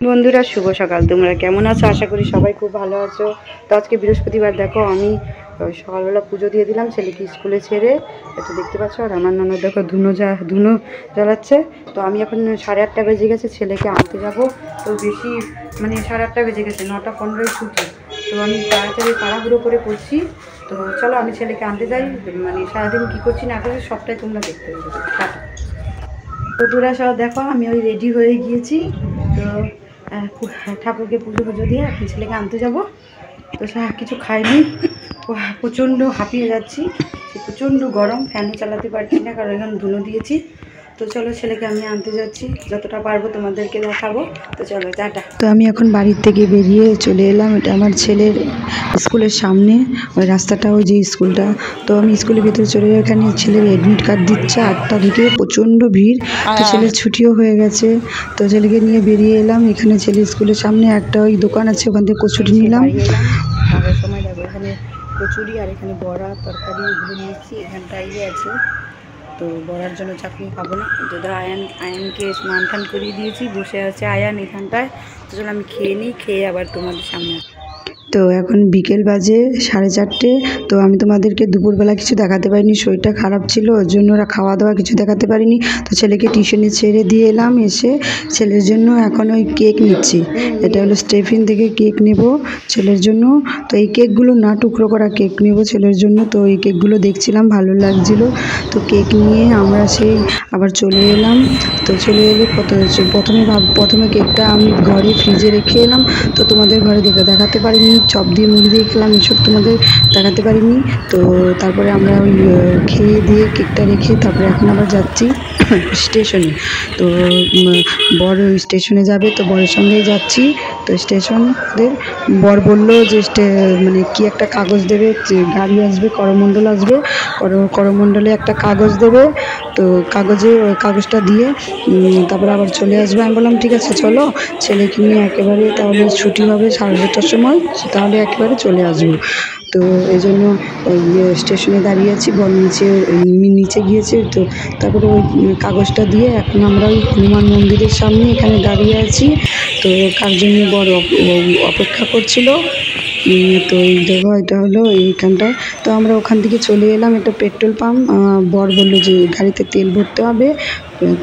বন্ধুরা শুভ সকাল। তোমরা কেমন আছো? আশা করি সবাই খুব ভালো আছো। তো আজকে বৃহস্পতিবার, দেখো আমি সকালবেলা পুজো দিয়ে দিলাম ছেলেকে স্কুলে ছেড়ে। একটু দেখতে পাচ্ছ, আর আমার ননদ দেখো ধুনো জ্বালাচ্ছে। তো আমি এখন 8:30 বেজে গেছে, ছেলেকে আনতে যাব। তো বেশি মানে 8:30 বেজে গেছে, 9:15 ছুটি। তো আমি তাড়াতাড়ি তাড়াহুড়ো করে করছি। তো চলো আমি ছেলেকে আনতে যাই। মানে সারাদিন কী করছি না করছি সবটাই তোমরা দেখতে পাবে। টাটা। তো তোরা সব দেখো আমি ওই রেডি হয়ে গিয়েছি। তো ঠাকুরকে পুজো দিয়ে এখন ছেলেকে আনতে যাব। তো কিছু খাইনি, প্রচণ্ড হাঁপিয়ে যাচ্ছি। প্রচণ্ড গরম, ফ্যানও চালাতে পারছি না, কারণ এখন ধুনো দিয়েছি। তো চলো ছেলেকে আমি আনতে যাচ্ছি, যতটা পারবো তোমাদেরকে দেখাবো। তো চলো টাটা। তো আমি এখন বাড়ির থেকে বেরিয়ে চলে এলাম। এটা আমার ছেলের স্কুলের সামনে, ওই রাস্তাটা, ওই যে স্কুলটা। তো আমি স্কুলের ভিতরে চলে যাই। এখানে ছেলের অ্যাডমিট কার্ড দিচ্ছে 8টা থেকে, প্রচণ্ড ভিড়। তো ছেলের ছুটিও হয়ে গেছে। তো ছেলেকে নিয়ে বেরিয়ে এলাম। এখানে ছেলের স্কুলের সামনে একটা ওই দোকান আছে, ওখান থেকে কচুরি নিলাম। খাওয়ার সময় দেখো এখানে কচুরি আর এখানে বড়া তরকারি এগুলো নিয়েছি। এখানটাই আছে। তো বড়ার জন্য চাটনি খাবো না। তো আয়ানকে স্নান টান করিয়ে দিয়েছি, বসে আছে আয়ান এখানটায়। তো চলো আমি খেয়ে নিই, খেয়ে আবার তোমাদের সামনে। তো এখন বিকেল বাজে 4:30। তো আমি তোমাদেরকে দুপুরবেলা কিছু দেখাতে পারিনি, শরীরটা খারাপ ছিল, ওর জন্য ওরা খাওয়া দাওয়া কিছু দেখাতে পারিনি। তো ছেলেকে টিউশনে ছেড়ে দিয়ে এলাম। এসে ছেলের জন্য এখন ওই কেক নিচ্ছি। এটা হলো স্টেফিন থেকে কেক নেব ছেলের জন্য। তো এই কেকগুলো না টুকরো করা কেক নেব ছেলের জন্য। তো এই কেকগুলো দেখছিলাম, ভালো লাগছিল। তো কেক নিয়ে আমরা সেই আবার চলে এলাম। তো চলে এলে প্রথমে কেকটা আমি ঘরে ফ্রিজে রেখে এলাম। তো তোমাদের ঘরে দেখাতে পারিনি, চপ দিয়ে মুড়ি দিয়ে খেলাম, এসব তোমাদের দেখাতে পারিনি। তো তারপরে আমরা ওই খেয়ে দিয়ে কেকটা রেখে তারপরে এখন আবার যাচ্ছি স্টেশনে। তো বর ওই স্টেশনে যাবে, তো বরের সঙ্গেই যাচ্ছি। তো স্টেশনের বর বললো যে মানে কি একটা কাগজ দেবে, যে গাড়ি আসবে, করমণ্ডল আসবে, করমণ্ডলে একটা কাগজ দেবে। তো কাগজটা দিয়ে তারপরে আবার চলে আসবে। আমি বললাম ঠিক আছে চলো, ছেলেকে নিয়ে একেবারে তাহলে ছুটি হবে 7:30টার সময়, তাহলে একেবারে চলে আসবো। তো এই জন্য ওই স্টেশনে দাঁড়িয়ে আছি। বর নিচে গিয়েছে। তো তারপরে ওই কাগজটা দিয়ে এখন আমরা ওই হনুমান মন্দিরের সামনে এখানে দাঁড়িয়ে আছি। তো কার জন্য বর অপেক্ষা করছিল। তো এই দেখো এটা হলো এইখানটায়। তো আমরা ওখান থেকে চলে এলাম, একটা পেট্রোল পাম্প। বর বললো যে গাড়িতে তেল ভরতে হবে।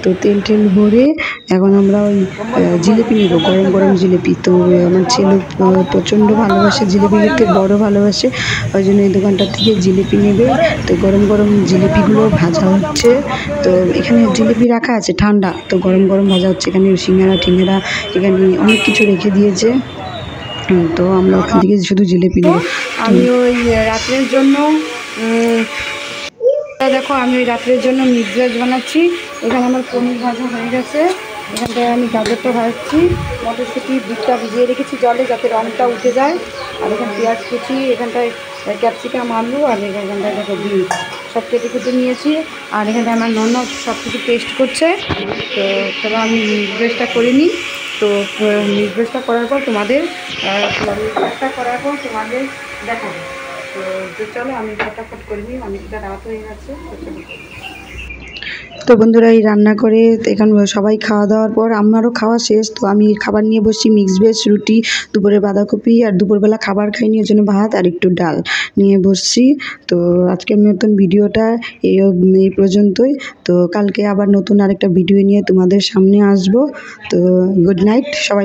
তো তেল ভরে এখন আমরা ওই জিলিপি নেবো, গরম গরম জিলিপি। তো আমার ছেলে প্রচণ্ড ভালোবাসে জিলিপি খেতে, বড় ভালোবাসে, ওই জন্য এই দোকানটার থেকে জিলিপি নেবে। তো গরম গরম জিলিপিগুলো ভাজা হচ্ছে। তো এখানে জিলিপি রাখা আছে ঠান্ডা, তো গরম গরম ভাজা হচ্ছে। এখানে সিঙ্গারা টিঙ্গারা এখানে অনেক কিছু রেখে দিয়েছে। তো আমরা ওখান থেকে শুধু জিলিপি নেব। আমি ওই রাত্রের জন্য দেখো আমি ওই রাত্রের জন্য মিক্সড ভেজ বানাচ্ছি। এখানে আমার পনির ভাজা হয়ে গেছে। এখানটায় আমি গাজরটা ভাজছি, মটরশুঁটি দুধটা ভিজিয়ে রেখেছি জলে, যাতে রঙটা উঠে যায়। আর এখানে পেঁয়াজ কুচি, এখানটায় ক্যাপসিকাম, আলু, আর এখানটায় দেখো বিনস সব কেটে নিয়েছি। আর এখানটায় আমার ননদ সব কিছু পেস্ট করছে। তো চলো আমি মিক্সড ভেজটা করে নিই। তো মিক্সড ভেজটা করার পর তোমাদের দেখাবো। তো চলো আমি ফটাফট করে নিই, অনেকটা রাত হয়ে গেছে। তো বন্ধুরা এই রান্না করে এখন সবাই খাওয়া দাওয়ার পর আমারও খাওয়া শেষ। তো আমি খাবার নিয়ে বসছি, মিক্সড ভেজ, রুটি, দুপুরে বাঁধাকপি, আর দুপুরবেলা খাবার খাইনি, ওর জন্য ভাত আর একটু ডাল নিয়ে বসছি। তো আজকের নতুন ভিডিওটা এই পর্যন্তই। তো কালকে আবার নতুন আরেকটা ভিডিও নিয়ে তোমাদের সামনে আসবো। তো গুড নাইট সবাই।